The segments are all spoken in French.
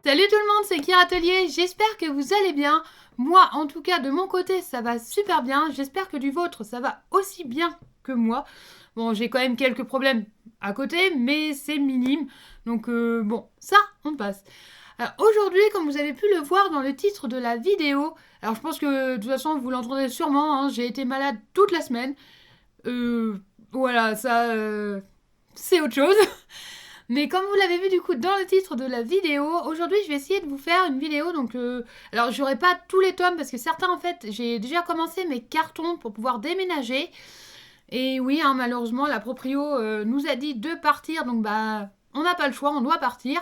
Salut tout le monde, c'est Kira Atelier, j'espère que vous allez bien. Moi, en tout cas, de mon côté, ça va super bien. J'espère que du vôtre, ça va aussi bien que moi. Bon, j'ai quand même quelques problèmes à côté, mais c'est minime. Donc bon, ça, on passe. Alors aujourd'hui, comme vous avez pu le voir dans le titre de la vidéo, alors je pense que de toute façon, vous l'entendrez sûrement, hein, j'ai été malade toute la semaine. Voilà, ça, c'est autre chose. Mais comme vous l'avez vu du coup dans le titre de la vidéo, aujourd'hui je vais essayer de vous faire une vidéo. Donc, alors j'aurai pas tous les tomes parce que certains en fait, j'ai déjà commencé mes cartons pour pouvoir déménager. Et oui, hein, malheureusement la proprio nous a dit de partir, donc bah on n'a pas le choix, on doit partir.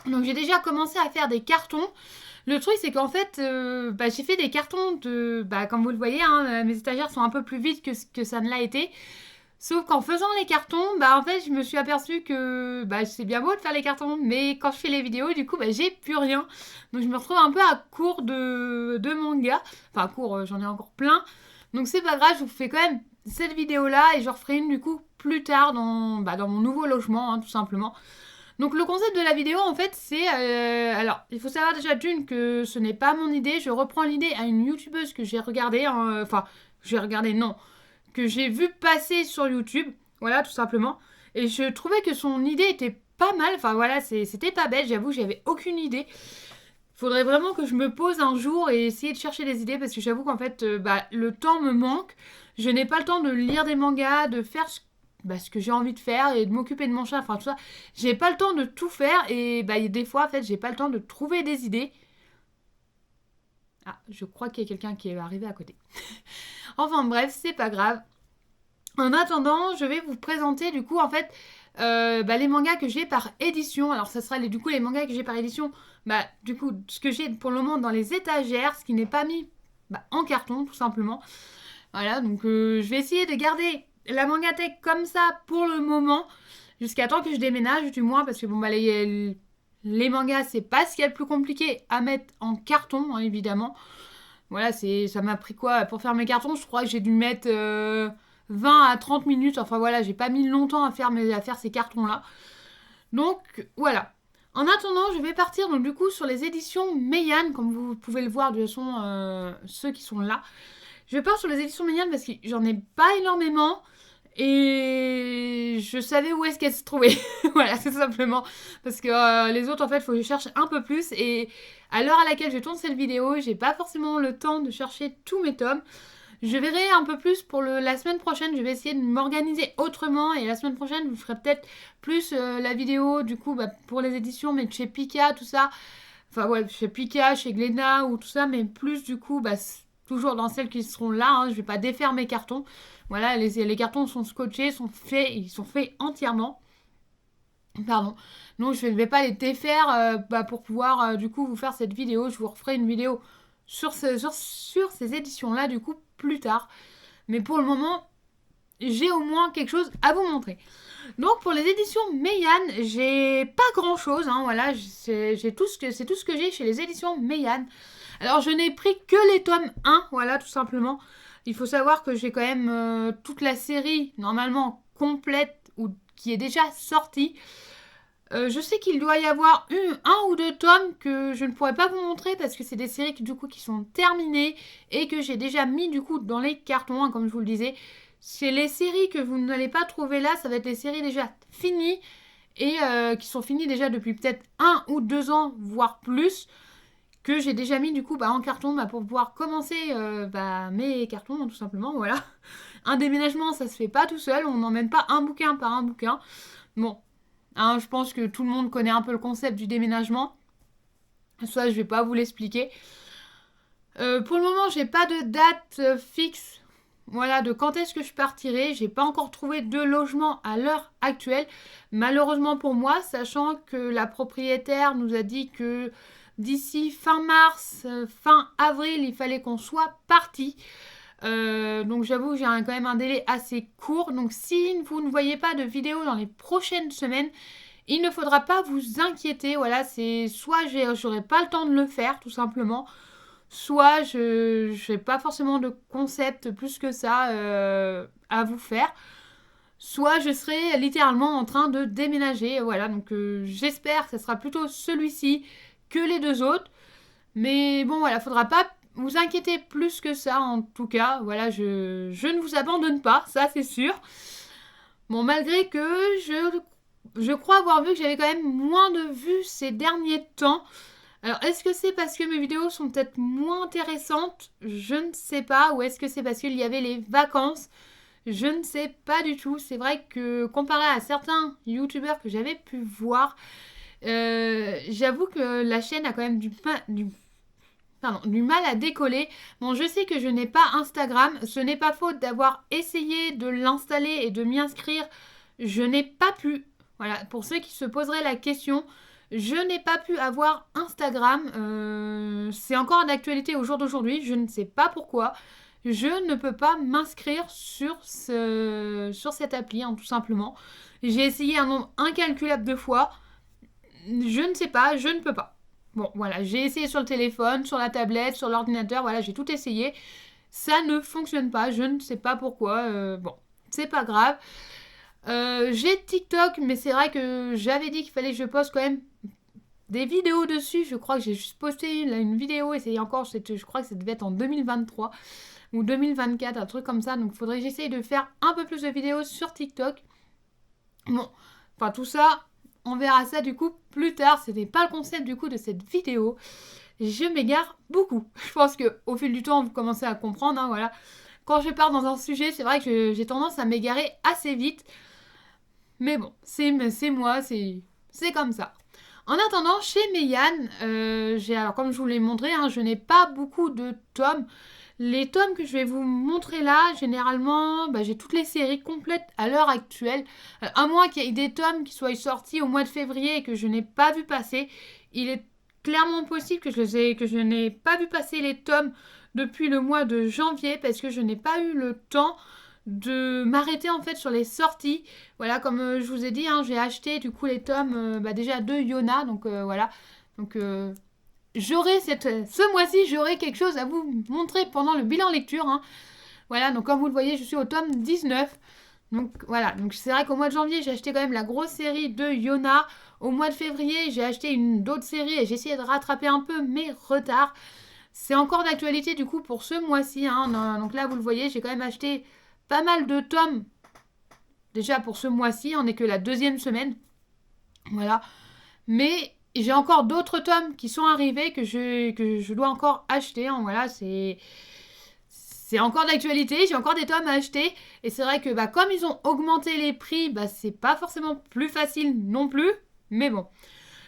Donc j'ai déjà commencé à faire des cartons. Le truc c'est qu'en fait, j'ai fait des cartons de, comme vous le voyez, hein, mes étagères sont un peu plus vides que ça ne l'a été. Sauf qu'en faisant les cartons, en fait, je me suis aperçue que c'est bien beau de faire les cartons, mais quand je fais les vidéos, du coup, j'ai plus rien. Donc je me retrouve un peu à court de manga. Enfin, à court, j'en ai encore plein. Donc c'est pas grave, je vous fais quand même cette vidéo-là et je referai une du coup plus tard dans mon nouveau logement, hein, tout simplement. Donc le concept de la vidéo, en fait, c'est... alors, il faut savoir déjà d'une que ce n'est pas mon idée. Je reprends l'idée à une youtubeuse que j'ai regardée. Enfin, j'ai regardé, non, que j'ai vu passer sur YouTube, voilà, tout simplement. Et je trouvais que son idée était pas mal, enfin voilà, c'était pas bête, j'avoue, j'avais aucune idée. Faudrait vraiment que je me pose un jour et essayer de chercher des idées, parce que j'avoue qu'en fait, le temps me manque. Je n'ai pas le temps de lire des mangas, de faire ce que j'ai envie de faire et de m'occuper de mon chat, enfin tout ça. J'ai pas le temps de tout faire et des fois, en fait, j'ai pas le temps de trouver des idées. Ah, je crois qu'il y a quelqu'un qui est arrivé à côté. Enfin bref, c'est pas grave. En attendant, je vais vous présenter du coup en fait les mangas que j'ai par édition. Alors ça sera du coup les mangas que j'ai par édition. Du coup ce que j'ai pour le moment dans les étagères, ce qui n'est pas mis en carton tout simplement. Voilà, donc je vais essayer de garder la mangatech comme ça pour le moment, jusqu'à temps que je déménage du moins, parce que les mangas c'est pas ce qu'il y a de plus compliqué à mettre en carton, hein, évidemment. Voilà, ça m'a pris quoi pour faire mes cartons, je crois que j'ai dû mettre 20 à 30 minutes. Enfin voilà, j'ai pas mis longtemps à faire ces cartons-là. Donc voilà. En attendant, je vais partir donc du coup sur les éditions Meian, comme vous pouvez le voir de toute façon, ceux qui sont là. Je pars sur les éditions Meian parce que j'en ai pas énormément. Et je savais où est-ce qu'elles se trouvaient. Voilà, tout simplement. Parce que les autres, en fait, il faut que je cherche un peu plus. Et à l'heure à laquelle je tourne cette vidéo, j'ai pas forcément le temps de chercher tous mes tomes. Je verrai un peu plus pour la semaine prochaine. Je vais essayer de m'organiser autrement. Et la semaine prochaine, je vous ferai peut-être plus la vidéo, du coup, pour les éditions, mais de chez Pika, tout ça. Enfin, ouais, chez Pika, chez Glénat ou tout ça. Mais plus, du coup, toujours dans celles qui seront là. Hein, je vais pas défaire mes cartons. Voilà, les cartons sont scotchés, ils sont faits entièrement. Pardon. Donc je ne vais pas les défaire pour pouvoir du coup vous faire cette vidéo. Je vous referai une vidéo sur ces éditions-là du coup plus tard. Mais pour le moment, j'ai au moins quelque chose à vous montrer. Donc pour les éditions Meian, j'ai pas grand-chose. Hein, voilà, c'est tout ce que j'ai chez les éditions Meian. Alors je n'ai pris que les tomes 1, voilà tout simplement. Il faut savoir que j'ai quand même toute la série normalement complète ou qui est déjà sortie. Je sais qu'il doit y avoir un ou deux tomes que je ne pourrais pas vous montrer parce que c'est des séries du coup qui sont terminées et que j'ai déjà mis du coup dans les cartons, hein, comme je vous le disais. C'est les séries que vous n'allez pas trouver là, ça va être les séries déjà finies et qui sont finies déjà depuis peut-être 1 ou 2 ans, voire plus, que j'ai déjà mis du coup en carton pour pouvoir commencer mes cartons, tout simplement. Voilà. Un déménagement, ça se fait pas tout seul, on n'emmène pas un bouquin par un bouquin. Bon, hein, je pense que tout le monde connaît un peu le concept du déménagement. Ça, je vais pas vous l'expliquer. Pour le moment, j'ai pas de date fixe. Voilà, de quand est-ce que je partirai. J'ai pas encore trouvé de logement à l'heure actuelle. Malheureusement pour moi, sachant que la propriétaire nous a dit que d'ici fin mars, fin avril, il fallait qu'on soit parti. Donc j'avoue, j'ai quand même un délai assez court. Donc si vous ne voyez pas de vidéo dans les prochaines semaines, il ne faudra pas vous inquiéter. Voilà, c'est soit j'aurai pas le temps de le faire, tout simplement. Soit je n'ai pas forcément de concept plus que ça à vous faire. soit je serai littéralement en train de déménager. Voilà, donc j'espère que ce sera plutôt celui-ci que les deux autres. Mais bon, voilà, faudra pas vous inquiéter plus que ça, en tout cas. Voilà, je ne vous abandonne pas, ça c'est sûr. Bon, malgré que je crois avoir vu que j'avais quand même moins de vues ces derniers temps. Alors, est-ce que c'est parce que mes vidéos sont peut-être moins intéressantes? Je ne sais pas. Ou est-ce que c'est parce qu'il y avait les vacances? Je ne sais pas du tout. C'est vrai que comparé à certains youtubeurs que j'avais pu voir, j'avoue que la chaîne a quand même du mal à décoller. Bon, je sais que je n'ai pas Instagram. Ce n'est pas faute d'avoir essayé de l'installer et de m'y inscrire. Je n'ai pas pu. Voilà, pour ceux qui se poseraient la question, je n'ai pas pu avoir Instagram. C'est encore d'actualité au jour d'aujourd'hui. Je ne sais pas pourquoi. Je ne peux pas m'inscrire sur cette appli, hein, tout simplement. J'ai essayé un nombre incalculable de fois. Je ne sais pas, je ne peux pas. Bon, voilà, j'ai essayé sur le téléphone, sur la tablette, sur l'ordinateur, voilà, j'ai tout essayé. Ça ne fonctionne pas, je ne sais pas pourquoi. Bon, c'est pas grave. J'ai TikTok, mais c'est vrai que j'avais dit qu'il fallait que je poste quand même des vidéos dessus. Je crois que j'ai juste posté une vidéo, et c'est encore, je crois que ça devait être en 2023 ou 2024, un truc comme ça. Donc, il faudrait que j'essaye de faire un peu plus de vidéos sur TikTok. Bon, enfin, tout ça, on verra ça du coup plus tard. Ce n'est pas le concept du coup de cette vidéo. Je m'égare beaucoup. Je pense qu'au fil du temps, vous commencez à comprendre. Hein, voilà. Quand je pars dans un sujet, c'est vrai que j'ai tendance à m'égarer assez vite. Mais bon, c'est moi, c'est comme ça. En attendant, chez Meian, alors comme je vous l'ai montré, hein, je n'ai pas beaucoup de tomes. Les tomes que je vais vous montrer là, généralement, j'ai toutes les séries complètes à l'heure actuelle. À moins qu'il y ait des tomes qui soient sortis au mois de février et que je n'ai pas vu passer. Il est clairement possible que je n'ai pas vu passer les tomes depuis le mois de janvier parce que je n'ai pas eu le temps de m'arrêter en fait sur les sorties. Voilà, comme je vous ai dit, hein, j'ai acheté du coup les tomes déjà de Yona. Donc voilà. Donc ce mois-ci, j'aurai quelque chose à vous montrer pendant le bilan lecture. Hein. Voilà, donc comme vous le voyez, je suis au tome 19. Donc voilà, donc c'est vrai qu'au mois de janvier, j'ai acheté quand même la grosse série de Yona. Au mois de février, j'ai acheté d'autres séries et j'ai essayé de rattraper un peu mes retards. C'est encore d'actualité du coup pour ce mois-ci. Hein. Donc là, vous le voyez, j'ai quand même acheté pas mal de tomes. Déjà pour ce mois-ci, on n'est que la 2e semaine. Voilà. Mais j'ai encore d'autres tomes qui sont arrivés que je dois encore acheter. Hein. Voilà, c'est encore d'actualité. J'ai encore des tomes à acheter. Et c'est vrai que comme ils ont augmenté les prix, c'est pas forcément plus facile non plus. Mais bon.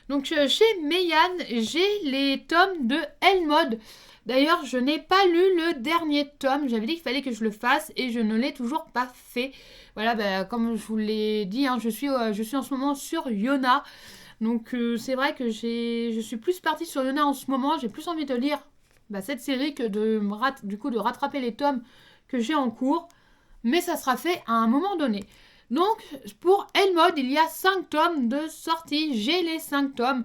Donc chez Meian, j'ai les tomes de Elmod. D'ailleurs, je n'ai pas lu le dernier tome. J'avais dit qu'il fallait que je le fasse et je ne l'ai toujours pas fait. Voilà, comme je vous l'ai dit, hein, je suis en ce moment sur Yona. Donc c'est vrai que je suis plus partie sur Yona en ce moment. J'ai plus envie de lire cette série que de rattraper les tomes que j'ai en cours. Mais ça sera fait à un moment donné. Donc pour Elmod, il y a 5 tomes de sortie. J'ai les 5 tomes.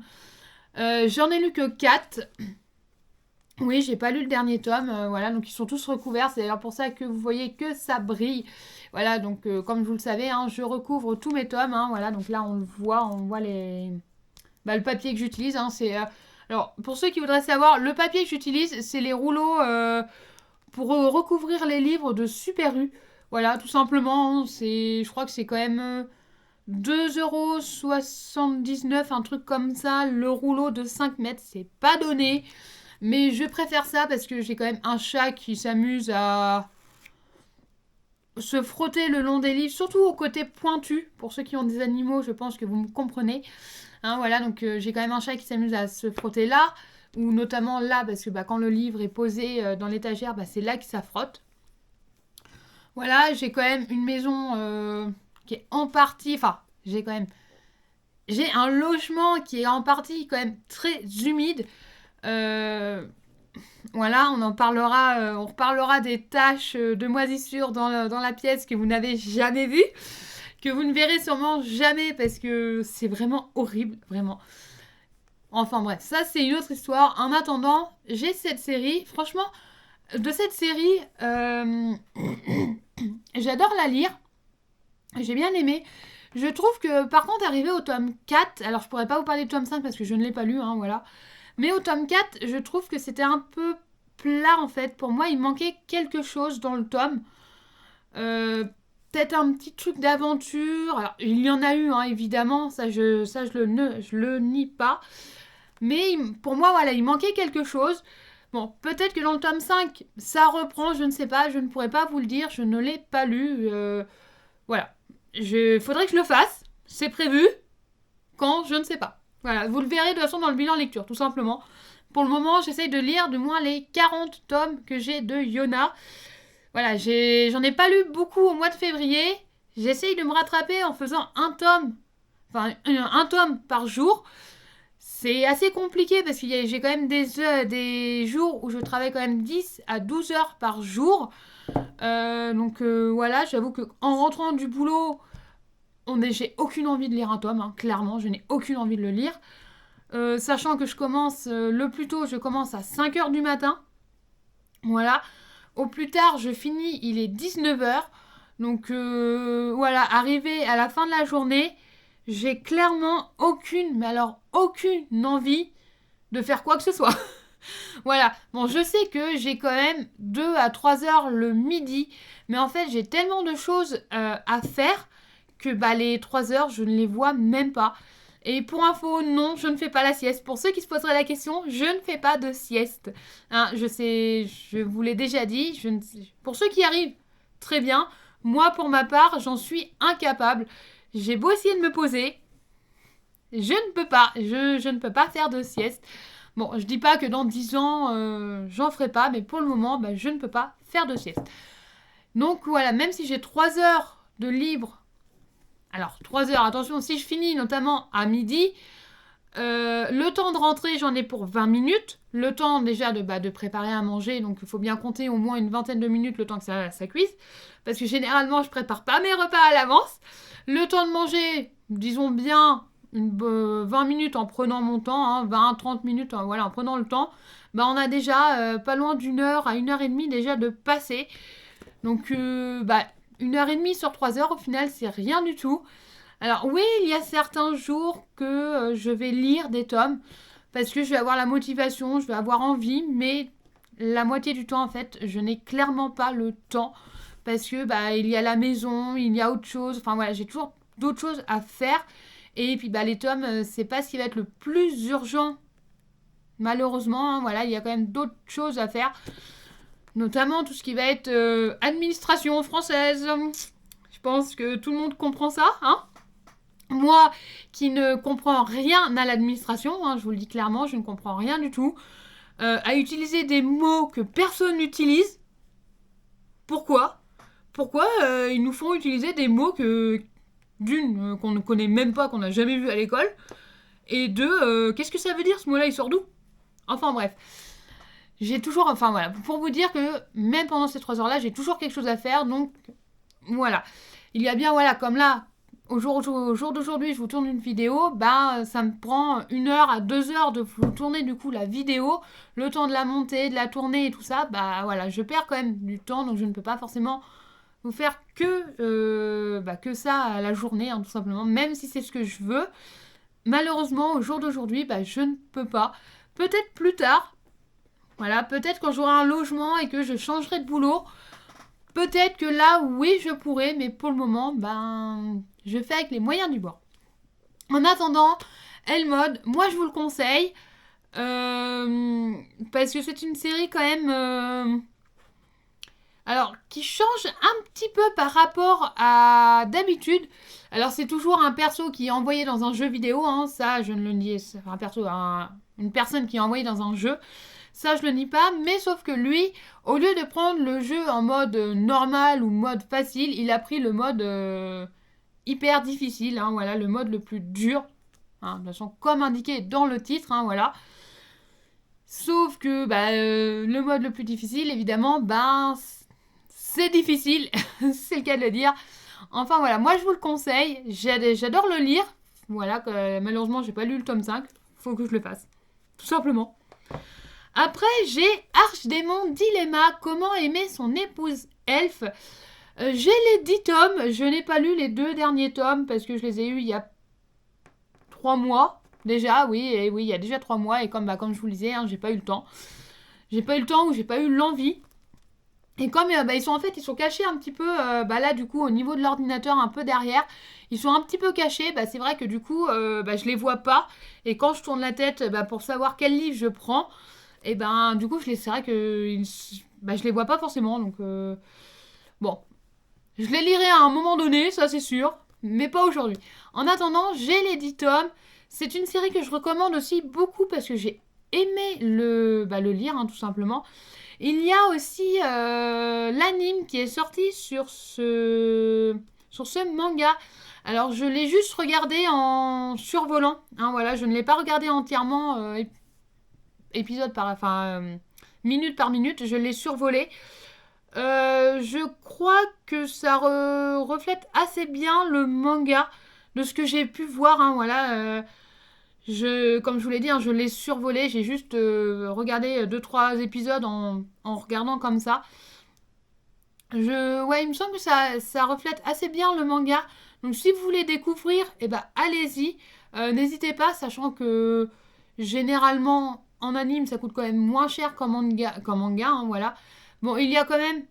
J'en ai lu que 4. Oui, j'ai pas lu le dernier tome, voilà, donc ils sont tous recouverts, c'est d'ailleurs pour ça que vous voyez que ça brille. Voilà, donc comme vous le savez, hein, je recouvre tous mes tomes, hein, voilà, donc là on voit le papier que j'utilise, hein, alors pour ceux qui voudraient savoir, le papier que j'utilise, c'est les rouleaux pour recouvrir les livres de Super U. Voilà, tout simplement, je crois que c'est quand même 2,79 €, un truc comme ça, le rouleau de 5 mètres, c'est pas donné. Mais je préfère ça parce que j'ai quand même un chat qui s'amuse à se frotter le long des livres, surtout au côté pointu. Pour ceux qui ont des animaux, je pense que vous me comprenez. Hein, voilà, donc j'ai quand même un chat qui s'amuse à se frotter là, ou notamment là, parce que quand le livre est posé dans l'étagère, c'est là que ça frotte. Voilà, j'ai quand même une maison qui est en partie... Enfin, j'ai un logement qui est en partie quand même très humide. Voilà, on reparlera des taches de moisissure dans la pièce que vous n'avez jamais vues, que vous ne verrez sûrement jamais parce que c'est vraiment horrible, vraiment. Enfin bref, ça c'est une autre histoire. En attendant, j'ai cette série. Franchement, de cette série, j'adore la lire. J'ai bien aimé. Je trouve que, par contre, arrivé au tome 4, alors je pourrais pas vous parler du tome 5 parce que je ne l'ai pas lu, hein, voilà. Mais au tome 4, je trouve que c'était un peu plat, en fait. Pour moi, il manquait quelque chose dans le tome. Peut-être un petit truc d'aventure. Alors, il y en a eu, hein, évidemment, je le nie pas. Mais pour moi, voilà, il manquait quelque chose. Bon, peut-être que dans le tome 5, ça reprend, je ne sais pas, je ne pourrais pas vous le dire, je ne l'ai pas lu. Voilà. Faudrait que je le fasse, c'est prévu. Quand, je ne sais pas. Voilà, vous le verrez de toute façon dans le bilan lecture, tout simplement. Pour le moment, j'essaye de lire du moins les 40 tomes que j'ai de Yona. Voilà, j'en ai pas lu beaucoup au mois de février. J'essaye de me rattraper en faisant un tome par jour. C'est assez compliqué parce que j'ai quand même des jours où je travaille quand même 10 à 12 heures par jour. Voilà, j'avoue qu'en rentrant du boulot, j'ai aucune envie de lire un tome, hein, clairement, je n'ai aucune envie de le lire. Sachant que je commence le plus tôt, je commence à 5 heures du matin. Voilà. Au plus tard, je finis, il est 19 heures. Donc voilà, arrivé à la fin de la journée, j'ai clairement aucune envie de faire quoi que ce soit. Voilà, bon, je sais que j'ai quand même 2 à 3 heures le midi, mais en fait, j'ai tellement de choses à faire que les 3 heures, je ne les vois même pas. Et pour info, non, je ne fais pas la sieste. Pour ceux qui se poseraient la question, je ne fais pas de sieste. Hein, je sais, je vous l'ai déjà dit. Pour ceux qui arrivent, très bien. Moi, pour ma part, j'en suis incapable. J'ai beau essayer de me poser, je ne peux pas. Je ne peux pas faire de sieste. Bon, je dis pas que dans 10 ans, j'en ferai pas, mais pour le moment, je ne peux pas faire de sieste. Donc voilà, même si j'ai 3 heures de libre, alors 3 heures, attention, si je finis notamment à midi, le temps de rentrer, j'en ai pour 20 minutes. Le temps déjà de préparer à manger, donc il faut bien compter au moins une vingtaine de minutes le temps que ça cuise. Parce que généralement, je prépare pas mes repas à l'avance. Le temps de manger, disons bien 20 minutes en prenant mon temps, hein, 20-30 minutes, hein, voilà, en prenant le temps. On a déjà pas loin d'une heure à 1 heure et demie déjà de passer. Donc, 1 heure et demie sur 3 heures, au final, c'est rien du tout. Alors oui, il y a certains jours que je vais lire des tomes parce que je vais avoir la motivation, je vais avoir envie, mais la moitié du temps en fait, je n'ai clairement pas le temps parce que il y a la maison, il y a autre chose. Enfin voilà, j'ai toujours d'autres choses à faire et puis les tomes, c'est pas ce qui va être le plus urgent. Malheureusement, hein, voilà, il y a quand même d'autres choses à faire, notamment tout ce qui va être administration française. Je pense que tout le monde comprend ça, hein. Moi, qui ne comprends rien à l'administration, hein, je vous le dis clairement, je ne comprends rien du tout, à utiliser des mots que personne n'utilise. Pourquoi ils nous font utiliser des mots qu'on ne connaît même pas, qu'on n'a jamais vu à l'école, et qu'est-ce que ça veut dire ce mot-là, il sort d'où? Enfin bref. Voilà, pour vous dire que même pendant ces 3 heures-là, j'ai toujours quelque chose à faire, donc voilà. Il y a bien, voilà, comme là, au jour d'aujourd'hui, je vous tourne une vidéo, ça me prend 1 heure à 2 heures de vous tourner du coup la vidéo, le temps de la monter, de la tourner et tout ça, voilà, je perds quand même du temps, donc je ne peux pas forcément vous faire que ça à la journée, hein, tout simplement, même si c'est ce que je veux. Malheureusement, au jour d'aujourd'hui, je ne peux pas. Peut-être plus tard, voilà, peut-être quand j'aurai un logement et que je changerai de boulot, peut-être que là, oui, je pourrais, mais pour le moment, je fais avec les moyens du bord. En attendant, Elmode, moi je vous le conseille, parce que c'est une série quand même, qui change un petit peu par rapport à d'habitude. Alors c'est toujours un perso qui est envoyé dans un jeu vidéo, hein, ça je ne le nie, c'est une personne qui est envoyée dans un jeu. Ça, je le nie pas, mais sauf que lui, au lieu de prendre le jeu en mode normal ou mode facile, il a pris le mode hyper difficile, hein, voilà, le mode le plus dur, hein, de toute façon, comme indiqué dans le titre, hein, voilà. Sauf que le mode le plus difficile, évidemment, c'est difficile, c'est le cas de le dire. Enfin voilà, moi je vous le conseille, j'adore le lire, voilà, malheureusement j'ai pas lu le tome 5, faut que je le fasse, tout simplement. Après, j'ai Archdémon Dilemma, comment aimer son épouse elfe. J'ai les 10 tomes. Je n'ai pas lu les 2 derniers tomes parce que je les ai eus il y a 3 mois. Déjà, oui, et oui, il y a déjà 3 mois. Et comme je vous le disais, hein, j'ai pas eu le temps. J'ai pas eu le temps ou j'ai pas eu l'envie. Et comme ils sont cachés un petit peu, là du coup au niveau de l'ordinateur un peu derrière, ils sont un petit peu cachés, c'est vrai que du coup je les vois pas. Et quand je tourne la tête pour savoir quel livre je prends, et du coup c'est vrai que je les vois pas forcément. Donc bon, je les lirai à un moment donné, ça c'est sûr, mais pas aujourd'hui. En attendant, j'ai les 10 tomes. C'est une série que je recommande aussi beaucoup parce que j'ai aimé le lire, hein, tout simplement. Il y a aussi l'anime qui est sorti sur ce manga. Alors je l'ai juste regardé en survolant, hein, voilà, je ne l'ai pas regardé entièrement épisode par, minute par minute, je l'ai survolé. Je crois que ça reflète assez bien le manga de ce que j'ai pu voir, hein, voilà. Comme je vous l'ai dit, hein, je l'ai survolé, j'ai juste regardé 2-3 épisodes en regardant comme ça. Ouais, il me semble que ça reflète assez bien le manga. Donc si vous voulez découvrir, allez-y. N'hésitez pas, sachant que généralement en anime ça coûte quand même moins cher qu'en manga, hein, voilà. Bon, il y a quand même,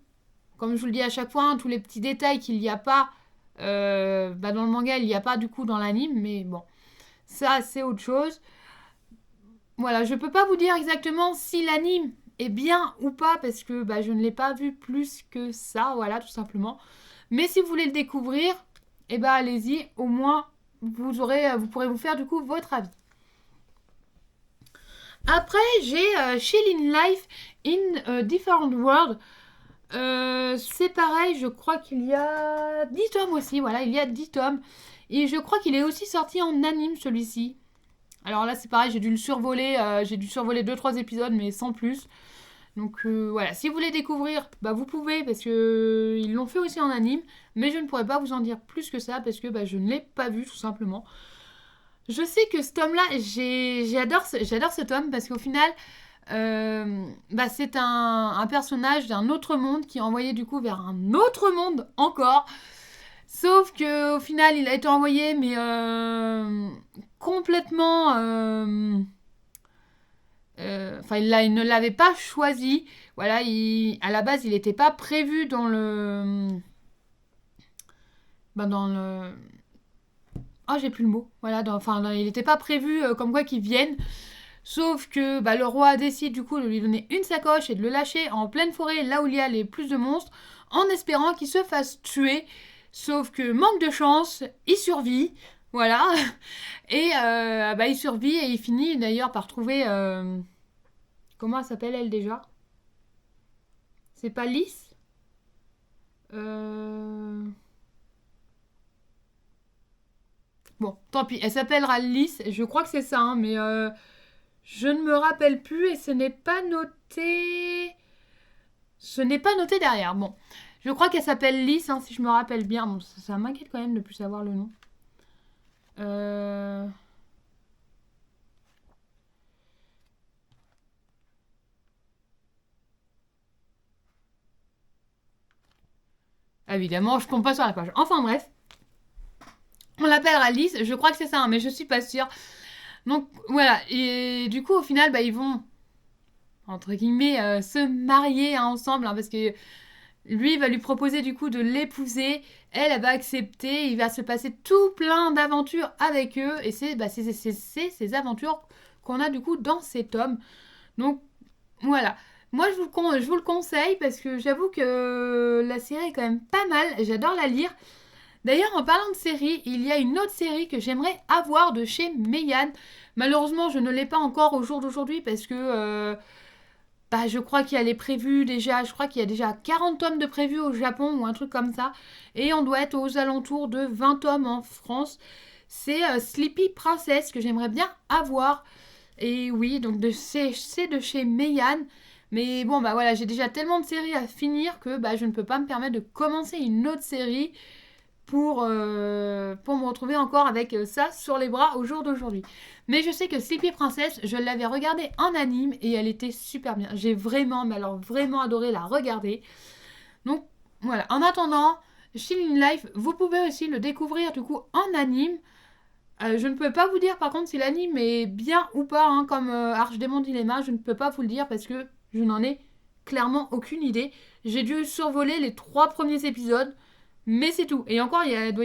comme je vous le dis à chaque fois, hein, tous les petits détails qu'il n'y a pas dans le manga, il n'y a pas du coup dans l'anime, mais bon, ça c'est autre chose. Voilà, je peux pas vous dire exactement si l'anime est bien ou pas parce que je ne l'ai pas vu plus que ça, voilà, tout simplement. Mais si vous voulez le découvrir, allez-y, au moins vous pourrez vous faire du coup votre avis. Après, j'ai Chilling Life in a Different World. C'est pareil, je crois qu'il y a 10 tomes aussi, voilà, il y a 10 tomes. Et je crois qu'il est aussi sorti en anime celui-ci. Alors là, c'est pareil, j'ai dû survoler 2-3 épisodes, mais sans plus. Donc voilà, si vous voulez découvrir, vous pouvez, parce que ils l'ont fait aussi en anime, mais je ne pourrais pas vous en dire plus que ça, parce que je ne l'ai pas vu, tout simplement. Je sais que ce tome-là, j'adore ce tome, parce qu'au final, c'est un personnage d'un autre monde qui est envoyé du coup vers un autre monde encore. Sauf que au final, il a été envoyé, mais complètement. Il ne l'avait pas choisi. Voilà, à la base, il n'était pas prévu dans le. Dans le. Oh, j'ai plus le mot. Voilà, il n'était pas prévu comme quoi qu'il vienne. Sauf que le roi décide du coup de lui donner une sacoche et de le lâcher en pleine forêt, là où il y a les plus de monstres, en espérant qu'il se fasse tuer. Sauf que manque de chance, il survit. Voilà. Et il survit et il finit d'ailleurs par trouver. Comment elle s'appelle elle déjà? C'est pas Lys? Bon, tant pis. Elle s'appellera Lys. Je crois que c'est ça, hein, mais je ne me rappelle plus et ce n'est pas noté. Ce n'est pas noté derrière. Bon, je crois qu'elle s'appelle Lys, hein, si je me rappelle bien. Bon, ça m'inquiète quand même de plus savoir le nom. Évidemment, je tombe pas sur la page. Enfin bref, on l'appellera Lys. Je crois que c'est ça, hein, mais je suis pas sûre. Donc voilà. Et du coup, au final, ils vont entre guillemets se marier hein, ensemble, hein, parce que lui va lui proposer du coup de l'épouser, elle va accepter, il va se passer tout plein d'aventures avec eux, et c'est ces aventures qu'on a du coup dans cet homme. Donc voilà, moi je vous le conseille parce que j'avoue que la série est quand même pas mal, j'adore la lire. D'ailleurs en parlant de série, il y a une autre série que j'aimerais avoir de chez Meian. Malheureusement je ne l'ai pas encore au jour d'aujourd'hui parce que je crois qu'il y a prévus déjà, je crois qu'il y a déjà 40 tomes de prévus au Japon ou un truc comme ça. Et on doit être aux alentours de 20 tomes en France. C'est Sleepy Princess que j'aimerais bien avoir. Et oui, donc c'est de chez Meian. Mais bon, voilà, j'ai déjà tellement de séries à finir que je ne peux pas me permettre de commencer une autre série pour me retrouver encore avec ça sur les bras au jour d'aujourd'hui. Mais je sais que Sleepy Princess, je l'avais regardée en anime et elle était super bien. J'ai vraiment, mais alors vraiment adoré la regarder. Donc Voilà, en attendant, Chilling Life, vous pouvez aussi le découvrir du coup en anime. Je ne peux pas vous dire par contre si l'anime est bien ou pas, hein, comme Archdemon Dilemma, je ne peux pas vous le dire parce que je n'en ai clairement aucune idée. J'ai dû survoler les 3 premiers épisodes, mais c'est tout. Et encore,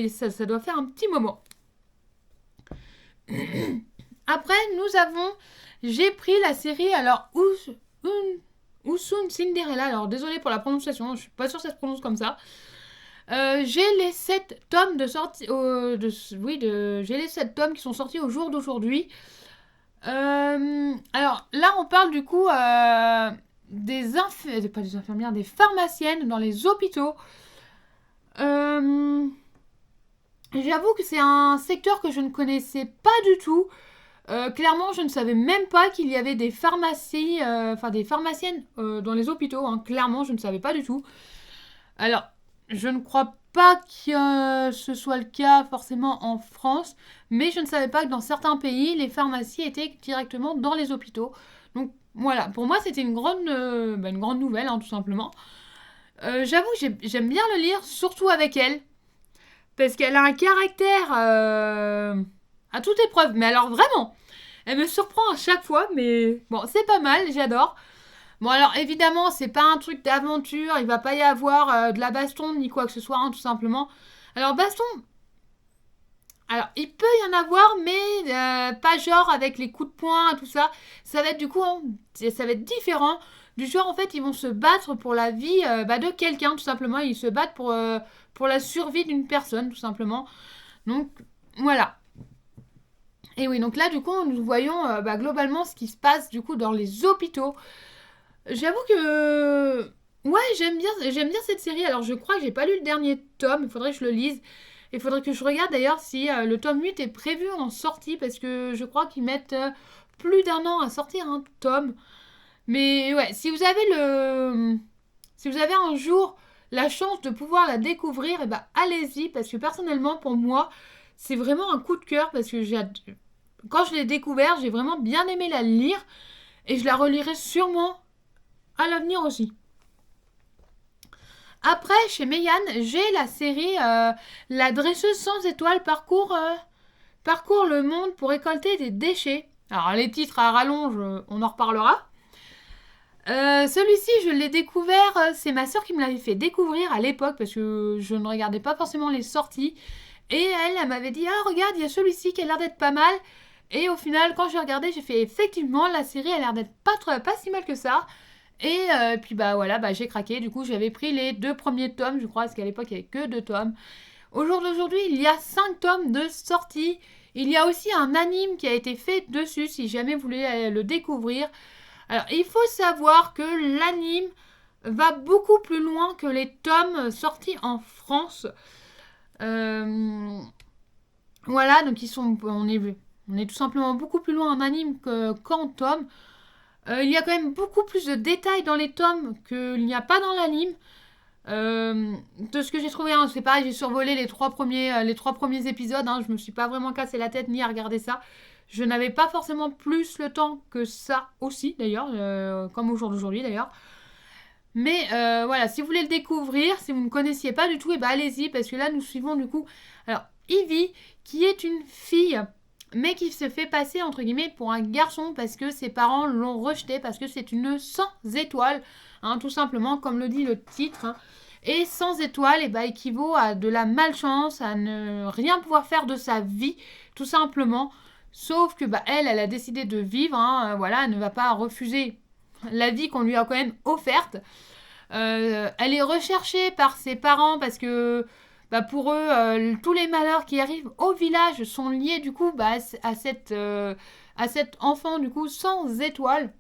ça doit faire un petit moment. Après, j'ai pris la série, alors, Usun Cinderella, alors désolé pour la prononciation, je suis pas sûre que ça se prononce comme ça. J'ai les 7 tomes de sortie. J'ai les 7 tomes qui sont sortis au jour d'aujourd'hui. Alors là, on parle du coup pas des infirmières, des pharmaciennes dans les hôpitaux. J'avoue que c'est un secteur que je ne connaissais pas du tout. Clairement, je ne savais même pas qu'il y avait des pharmacies, des pharmaciennes dans les hôpitaux. Hein. Clairement, je ne savais pas du tout. Alors, je ne crois pas que ce soit le cas forcément en France, mais je ne savais pas que dans certains pays, les pharmacies étaient directement dans les hôpitaux. Donc voilà, pour moi, c'était une grande nouvelle, hein, tout simplement. J'avoue, j'aime bien le lire, surtout avec elle, parce qu'elle a un caractère à toute épreuve. Mais alors vraiment, elle me surprend à chaque fois, mais bon, c'est pas mal, j'adore. Bon alors évidemment c'est pas un truc d'aventure, il va pas y avoir de la baston ni quoi que ce soit, hein, tout simplement. Alors baston, alors il peut y en avoir mais pas genre avec les coups de poing et tout ça. Ça va être du coup, ça va être différent. Du genre en fait ils vont se battre pour la vie de quelqu'un tout simplement. Ils se battent pour la survie d'une personne tout simplement. Donc voilà. Et oui donc là du coup nous voyons globalement ce qui se passe du coup dans les hôpitaux. J'avoue que ouais, j'aime bien cette série. Alors je crois que j'ai pas lu le dernier tome, il faudrait que je le lise. Il faudrait que je regarde d'ailleurs si le tome 8 est prévu en sortie parce que je crois qu'ils mettent plus d'un an à sortir un tome. Mais ouais, si vous avez un jour la chance de pouvoir la découvrir, et bah allez-y parce que personnellement pour moi, c'est vraiment un coup de cœur parce que quand je l'ai découvert, j'ai vraiment bien aimé la lire et je la relirai sûrement à l'avenir aussi. Après, chez Meian, j'ai la série La dresseuse sans étoiles parcourt le monde pour récolter des déchets. Alors, les titres à rallonge, on en reparlera. Celui-ci, je l'ai découvert, c'est ma soeur qui me l'avait fait découvrir à l'époque parce que je ne regardais pas forcément les sorties. Et elle m'avait dit, ah regarde, il y a celui-ci qui a l'air d'être pas mal. Et au final, quand j'ai regardé, j'ai fait effectivement, la série a l'air d'être pas si mal que ça. Et puis voilà, j'ai craqué. Du coup, j'avais pris les 2 premiers tomes, je crois, parce qu'à l'époque, il n'y avait que 2 tomes. Au jour d'aujourd'hui, il y a 5 tomes de sortie. Il y a aussi un anime qui a été fait dessus, si jamais vous voulez le découvrir. Alors, il faut savoir que l'anime va beaucoup plus loin que les tomes sortis en France. Voilà, donc on est tout simplement beaucoup plus loin en anime qu'en tome. Il y a quand même beaucoup plus de détails dans les tomes qu'il n'y a pas dans l'anime. De ce que j'ai trouvé, hein, c'est pareil, j'ai survolé les 3 premiers épisodes. Hein, je me suis pas vraiment cassé la tête ni à regarder ça. Je n'avais pas forcément plus le temps que ça aussi, d'ailleurs, comme au jour d'aujourd'hui, d'ailleurs. Mais voilà, si vous voulez le découvrir, si vous ne connaissiez pas du tout, allez-y, parce que là, nous suivons du coup, alors, Ivy, qui est une fille, mais qui se fait passer, entre guillemets, pour un garçon, parce que ses parents l'ont rejeté, parce que c'est une sans étoiles, hein, tout simplement, comme le dit le titre. Hein. Et sans étoiles, équivaut à de la malchance, à ne rien pouvoir faire de sa vie, tout simplement. Sauf que elle a décidé de vivre, hein, voilà, elle ne va pas refuser la vie qu'on lui a quand même offerte. Elle est recherchée par ses parents parce que pour eux, tous les malheurs qui arrivent au village sont liés du coup à cet enfant du coup sans étoiles.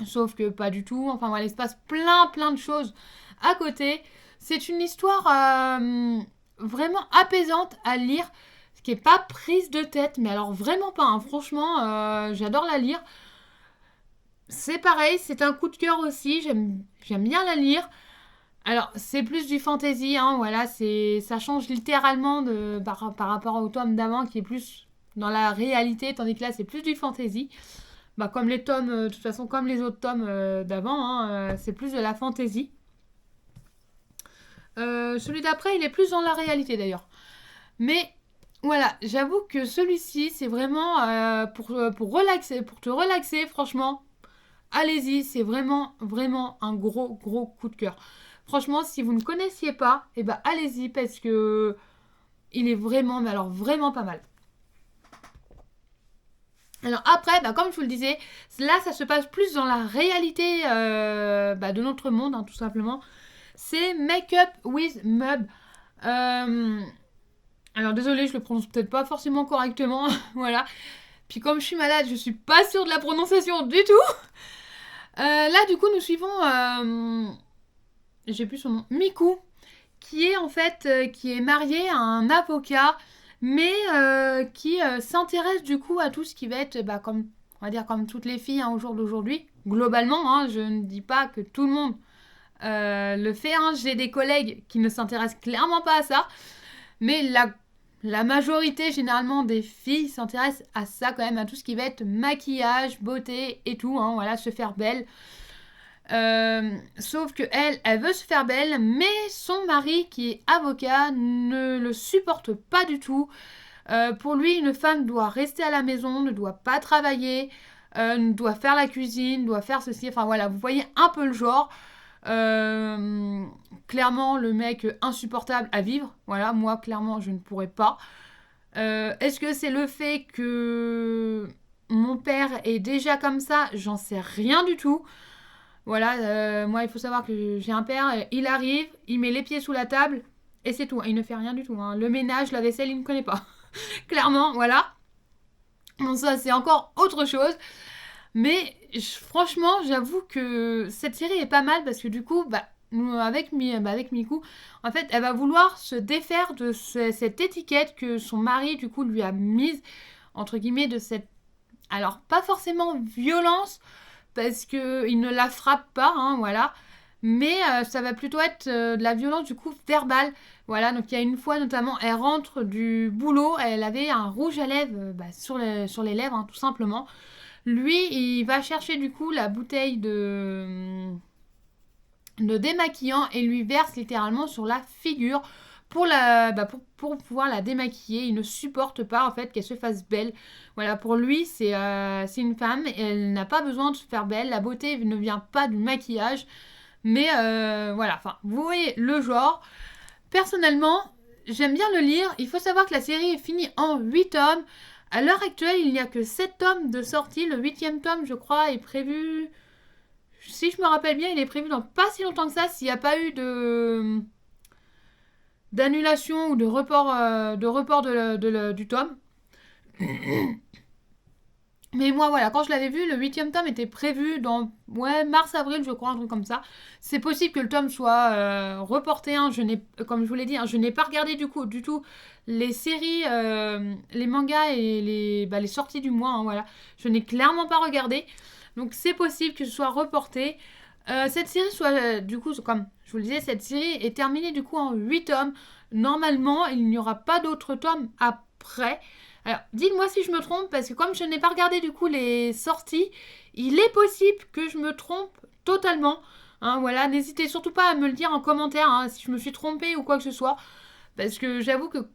Sauf que pas du tout. Enfin voilà, il se passe plein de choses à côté. C'est une histoire vraiment apaisante à lire, ce qui est pas prise de tête, mais alors vraiment pas. Hein. Franchement, j'adore la lire. C'est pareil, c'est un coup de cœur aussi. J'aime bien la lire. Alors, c'est plus du fantasy, hein, voilà, ça change littéralement par rapport au tome d'avant qui est plus dans la réalité, tandis que là, c'est plus du fantasy. Comme les tomes, de toute façon, comme les autres tomes d'avant, hein, c'est plus de la fantasy. Celui d'après, il est plus dans la réalité d'ailleurs. Mais voilà, j'avoue que celui-ci, c'est vraiment pour relaxer, pour te relaxer, franchement. Allez-y, c'est vraiment, vraiment un gros, gros coup de cœur. Franchement, si vous ne connaissiez pas, eh ben allez-y parce que il est vraiment, mais alors vraiment pas mal. Alors après, bah, comme je vous le disais, là ça se passe plus dans la réalité de notre monde, hein, tout simplement. C'est Make Up with Mub. Alors désolé, je le prononce peut-être pas forcément correctement, voilà. Puis comme je suis malade, je suis pas sûre de la prononciation du tout. Là, du coup, nous suivons, j'ai plus son nom, Miku, qui est en fait, qui est marié à un avocat, mais qui s'intéresse du coup à tout ce qui va être, comme, on va dire comme toutes les filles hein, au jour d'aujourd'hui. Globalement, hein, je ne dis pas que tout le monde le fait. Hein. J'ai des collègues qui ne s'intéressent clairement pas à ça, mais la majorité généralement des filles s'intéressent à ça quand même, à tout ce qui va être maquillage, beauté et tout, hein, voilà, se faire belle. Sauf que elle veut se faire belle, mais son mari qui est avocat ne le supporte pas du tout. Pour lui, une femme doit rester à la maison, ne doit pas travailler, doit faire la cuisine, doit faire ceci. Enfin voilà, vous voyez un peu le genre. Clairement, le mec insupportable à vivre. Voilà, moi, clairement, je ne pourrais pas. Est-ce que c'est le fait que mon père est déjà comme ça? J'en sais rien du tout. Voilà, moi, il faut savoir que j'ai un père, il arrive, il met les pieds sous la table, et c'est tout. Il ne fait rien du tout. Hein. Le ménage, la vaisselle, il ne connaît pas. Clairement, voilà. Bon, ça, c'est encore autre chose. Mais franchement, j'avoue que cette série est pas mal parce que du coup, avec Miku, en fait, elle va vouloir se défaire de cette étiquette que son mari, du coup, lui a mise, entre guillemets, de cette... Alors, pas forcément violence, parce qu'il ne la frappe pas, hein, voilà. Mais ça va plutôt être de la violence, du coup, verbale. Voilà, donc il y a une fois, notamment, elle rentre du boulot, elle avait un rouge à lèvres sur les lèvres, hein, tout simplement. Lui, il va chercher du coup la bouteille de démaquillant et lui verse littéralement sur la figure pour pouvoir la démaquiller. Il ne supporte pas en fait qu'elle se fasse belle. Voilà, pour lui, c'est une femme et elle n'a pas besoin de se faire belle. La beauté ne vient pas du maquillage. Mais voilà, enfin, vous voyez le genre. Personnellement, j'aime bien le lire. Il faut savoir que la série est finie en 8 tomes. À l'heure actuelle, il n'y a que 7 tomes de sortie. Le 8e tome, je crois, est prévu... Si je me rappelle bien, il est prévu dans pas si longtemps que ça, s'il n'y a pas eu d'annulation ou de report du tome. Mais moi, voilà, quand je l'avais vu, le 8e tome était prévu dans mars-avril, je crois, un truc comme ça. C'est possible que le tome soit reporté. Hein. Comme je vous l'ai dit, hein, je n'ai pas regardé du tout les séries, les mangas et les sorties du mois. Hein, voilà. Je n'ai clairement pas regardé. Donc c'est possible que ce soit reporté. Cette série du coup, comme je vous le disais, cette série est terminée du coup en 8 tomes. Normalement, il n'y aura pas d'autres tomes après. Alors, dites-moi si je me trompe, parce que comme je n'ai pas regardé du coup les sorties, il est possible que je me trompe totalement. Hein, voilà, n'hésitez surtout pas à me le dire en commentaire hein, si je me suis trompée ou quoi que ce soit. Parce que j'avoue que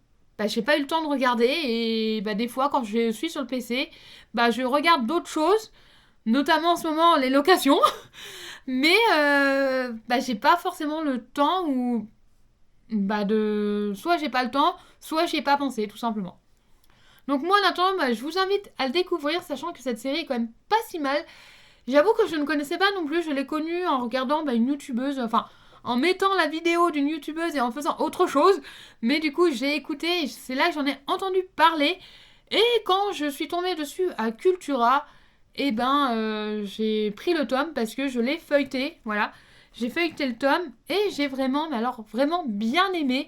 j'ai pas eu le temps de regarder et des fois quand je suis sur le PC, je regarde d'autres choses, notamment en ce moment les locations. Mais j'ai pas forcément le temps ou soit j'ai pas le temps, soit j'y ai pas pensé tout simplement. Donc moi en attendant, je vous invite à le découvrir, sachant que cette série est quand même pas si mal. J'avoue que je ne connaissais pas non plus, je l'ai connue en regardant une youtubeuse, enfin en mettant la vidéo d'une youtubeuse et en faisant autre chose. Mais du coup j'ai écouté, et c'est là que j'en ai entendu parler. Et quand je suis tombée dessus à Cultura, j'ai pris le tome parce que je l'ai feuilleté, voilà. J'ai feuilleté le tome et j'ai vraiment, mais alors vraiment bien aimé.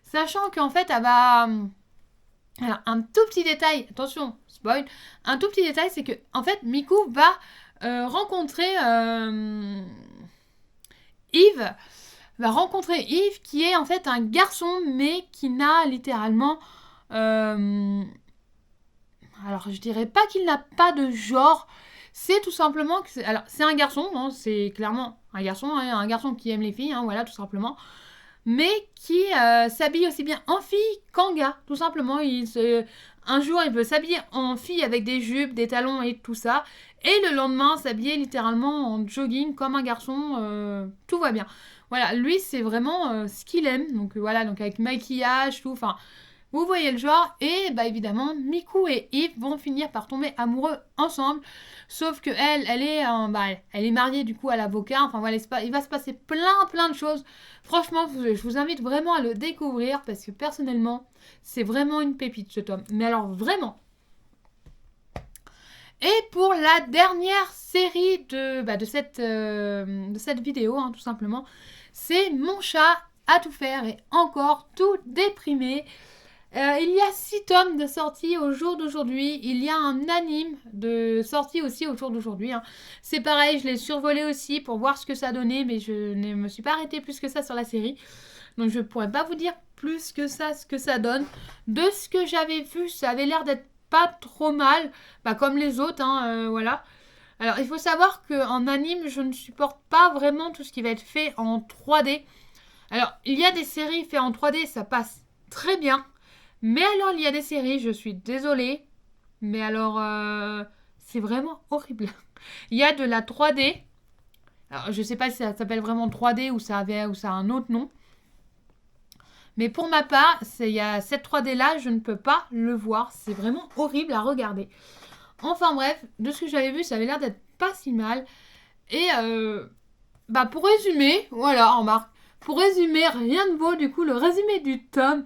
Sachant qu'en fait elle va... Alors, un tout petit détail, attention, spoil, un tout petit détail, c'est que, en fait, Miku va rencontrer Yves, qui est en fait un garçon, mais qui n'a littéralement... alors, je dirais pas qu'il n'a pas de genre, c'est tout simplement que... Alors, c'est un garçon, hein, c'est clairement un garçon qui aime les filles, hein, voilà, tout simplement. mais qui s'habille aussi bien en fille qu'en gars, tout simplement. Un jour, il peut s'habiller en fille avec des jupes, des talons et tout ça, et le lendemain, s'habiller littéralement en jogging comme un garçon, tout va bien. Voilà, lui, c'est vraiment ce qu'il aime, donc voilà, donc avec maquillage, tout, enfin... Vous voyez le genre, et bah évidemment, Miku et Yves vont finir par tomber amoureux ensemble. Sauf que elle est mariée du coup à l'avocat. Enfin voilà, il va se passer plein de choses. Franchement, je vous invite vraiment à le découvrir parce que personnellement, c'est vraiment une pépite ce tome. Mais alors vraiment. Et pour la dernière série de cette vidéo, hein, tout simplement, c'est Mon chat à tout faire et encore tout déprimé. Il y a 6 tomes de sortie au jour d'aujourd'hui. Il y a un anime de sortie aussi au jour d'aujourd'hui. Hein. C'est pareil, je l'ai survolé aussi pour voir ce que ça donnait, mais je ne me suis pas arrêtée plus que ça sur la série. Donc je ne pourrais pas vous dire plus que ça ce que ça donne. De ce que j'avais vu, ça avait l'air d'être pas trop mal, comme les autres, hein, voilà. Alors il faut savoir qu'en anime, je ne supporte pas vraiment tout ce qui va être fait en 3D. Alors il y a des séries faites en 3D, ça passe très bien. Mais alors, il y a des séries, je suis désolée, mais alors, c'est vraiment horrible. Il y a de la 3D. Alors, je sais pas si ça s'appelle vraiment 3D ou ça a un autre nom. Mais pour ma part, il y a cette 3D-là, je ne peux pas le voir. C'est vraiment horrible à regarder. Enfin bref, de ce que j'avais vu, ça avait l'air d'être pas si mal. Et, pour résumer, voilà, remarque. Pour résumer, rien ne vaut du coup le résumé du tome.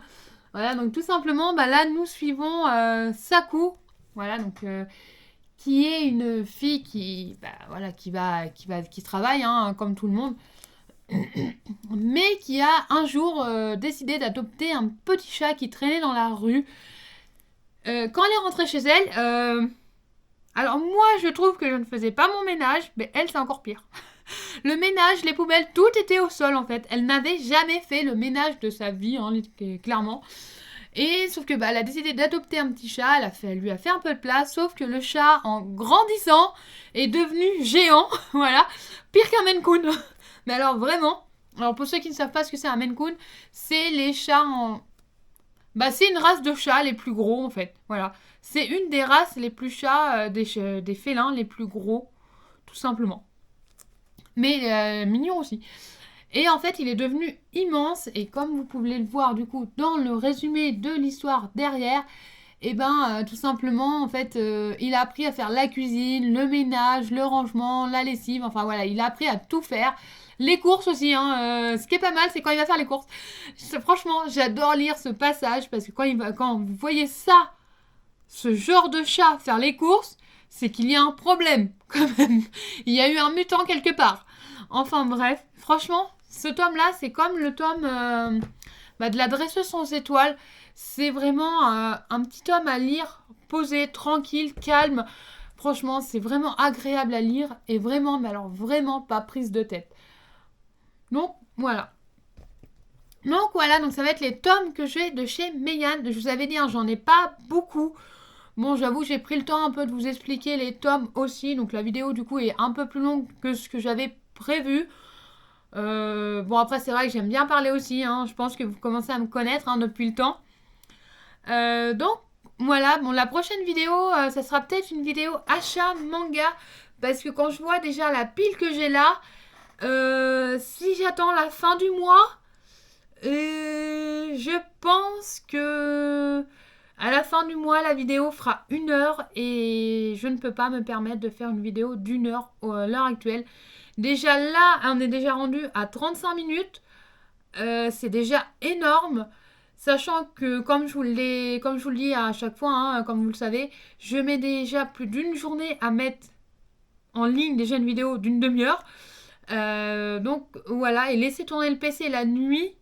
Voilà, donc tout simplement, là, nous suivons Saku, voilà, donc qui est une fille qui travaille, hein, comme tout le monde, mais qui a un jour décidé d'adopter un petit chat qui traînait dans la rue. Quand elle est rentrée chez elle, alors moi, je trouve que je ne faisais pas mon ménage, mais elle, c'est encore pire. Le ménage, les poubelles, tout était au sol en fait. Elle n'avait jamais fait le ménage de sa vie, hein, clairement. Et sauf que elle a décidé d'adopter un petit chat, elle lui a fait un peu de place, sauf que le chat, en grandissant, est devenu géant, voilà, pire qu'un Maine Coon. Mais alors vraiment, alors pour ceux qui ne savent pas ce que c'est un Maine Coon, c'est les chats c'est une race de chats les plus gros en fait, voilà. C'est une des races les plus chats, des félins les plus gros, tout simplement. Mais mignon aussi. Et en fait, il est devenu immense. Et comme vous pouvez le voir du coup dans le résumé de l'histoire derrière, tout simplement, en fait, il a appris à faire la cuisine, le ménage, le rangement, la lessive. Enfin voilà, il a appris à tout faire. Les courses aussi, hein. Ce qui est pas mal, c'est quand il va faire les courses. Franchement, j'adore lire ce passage parce que quand vous voyez ça, ce genre de chat faire les courses, c'est qu'il y a un problème quand même. Il y a eu un mutant quelque part. Enfin bref, franchement, ce tome-là, c'est comme le tome de la dresseuse sans étoiles. C'est vraiment un petit tome à lire, posé, tranquille, calme. Franchement, c'est vraiment agréable à lire et vraiment, mais alors vraiment pas prise de tête. Donc, voilà. Donc ça va être les tomes que j'ai de chez Meian. Je vous avais dit, hein, j'en ai pas beaucoup. Bon, j'avoue, j'ai pris le temps un peu de vous expliquer les tomes aussi. Donc la vidéo, du coup, est un peu plus longue que ce que j'avais prévu. Après, c'est vrai que j'aime bien parler aussi. Hein. Je pense que vous commencez à me connaître, hein, depuis le temps. Donc, voilà. Bon, la prochaine vidéo, ça sera peut-être une vidéo achat manga. Parce que quand je vois déjà la pile que j'ai là, si j'attends la fin du mois, je pense que à la fin du mois, la vidéo fera 1 heure et je ne peux pas me permettre de faire une vidéo d'1 heure à l'heure actuelle. Déjà là, on est déjà rendu à 35 minutes. C'est déjà énorme. Sachant que, comme je vous le dis à chaque fois, hein, comme vous le savez, je mets déjà plus d'une journée à mettre en ligne déjà une vidéo d'une demi-heure. Donc voilà, et laisser tourner le PC la nuit.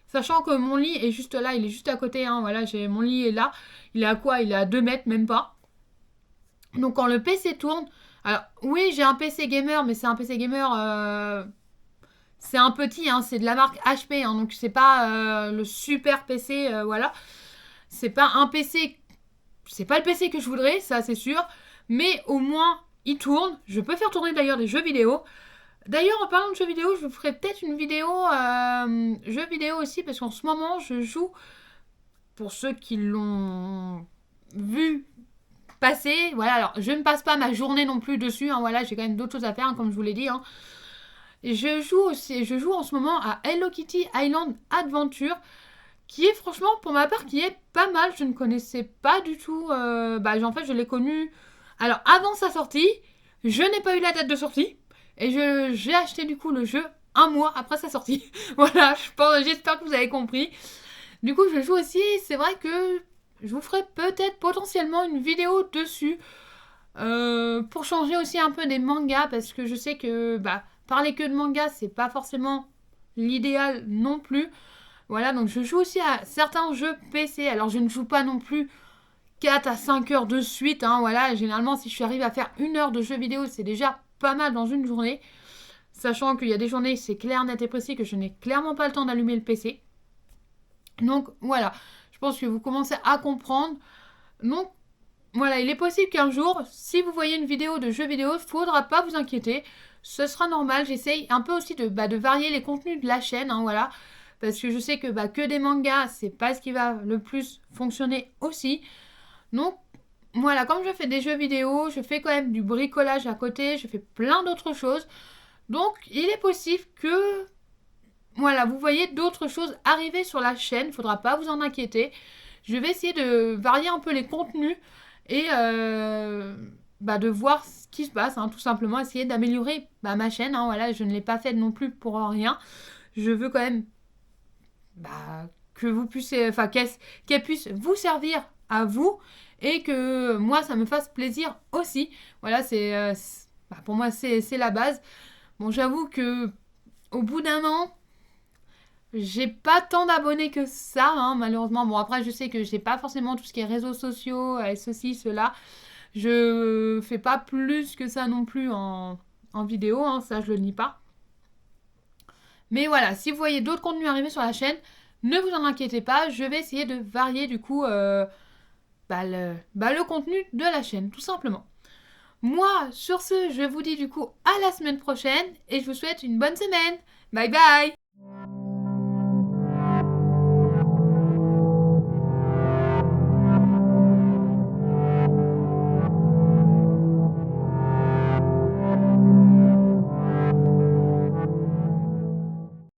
Sachant que mon lit est juste là, il est juste à côté, hein, voilà, mon lit est là. Il est à quoi? Il est à 2 mètres, même pas. Donc quand le PC tourne, alors oui, j'ai un PC gamer, mais c'est un PC gamer, c'est un petit, hein, c'est de la marque HP, hein, donc c'est pas le super PC, voilà. C'est pas un PC, c'est pas le PC que je voudrais, ça c'est sûr, mais au moins il tourne. Je peux faire tourner d'ailleurs des jeux vidéo. D'ailleurs, en parlant de jeux vidéo, je vous ferai peut-être une vidéo jeux vidéo aussi, parce qu'en ce moment, je joue, pour ceux qui l'ont vu passer, voilà, alors je ne passe pas ma journée non plus dessus, hein, voilà, j'ai quand même d'autres choses à faire, hein, comme je vous l'ai dit. Hein. Et je joue en ce moment à Hello Kitty Island Adventure, qui est franchement, pour ma part, qui est pas mal. Je ne connaissais pas du tout, en fait, je l'ai connu, alors avant sa sortie, je n'ai pas eu la date de sortie, et j'ai acheté du coup le jeu un mois après sa sortie. Voilà, j'espère que vous avez compris. Du coup, je joue aussi, c'est vrai que je vous ferai peut-être potentiellement une vidéo dessus pour changer aussi un peu des mangas parce que je sais que parler que de mangas, c'est pas forcément l'idéal non plus. Voilà, donc je joue aussi à certains jeux PC. Alors, je ne joue pas non plus 4 à 5 heures de suite. Hein, voilà, généralement, si je suis arrivé à faire 1 heure de jeux vidéo, c'est déjà pas mal dans une journée. Sachant qu'il y a des journées, c'est clair, net et précis, que je n'ai clairement pas le temps d'allumer le PC. Donc voilà, je pense que vous commencez à comprendre. Donc voilà, il est possible qu'un jour, si vous voyez une vidéo de jeux vidéo, il ne faudra pas vous inquiéter. Ce sera normal. J'essaye un peu aussi de varier les contenus de la chaîne. Hein, voilà. Parce que je sais que des mangas, c'est pas ce qui va le plus fonctionner aussi. Donc voilà, comme je fais des jeux vidéo, je fais quand même du bricolage à côté, je fais plein d'autres choses. Donc il est possible que voilà, vous voyez d'autres choses arriver sur la chaîne, il ne faudra pas vous en inquiéter. Je vais essayer de varier un peu les contenus et de voir ce qui se passe, hein, tout simplement essayer d'améliorer ma chaîne. Hein, voilà, je ne l'ai pas faite non plus pour rien. Je veux quand même que vous puissiez, qu'elle puisse vous servir à vous et que moi ça me fasse plaisir aussi. Voilà, pour moi c'est la base. Bon, j'avoue que au bout d'un an, j'ai pas tant d'abonnés que ça, hein, malheureusement. Bon, après, je sais que j'ai pas forcément tout ce qui est réseaux sociaux, ceci, cela. Je fais pas plus que ça non plus en vidéo, hein, ça je le nie pas. Mais voilà, si vous voyez d'autres contenus arriver sur la chaîne, ne vous en inquiétez pas, je vais essayer de varier du coup le contenu de la chaîne, tout simplement. Moi, sur ce, je vous dis du coup à la semaine prochaine et je vous souhaite une bonne semaine. Bye bye!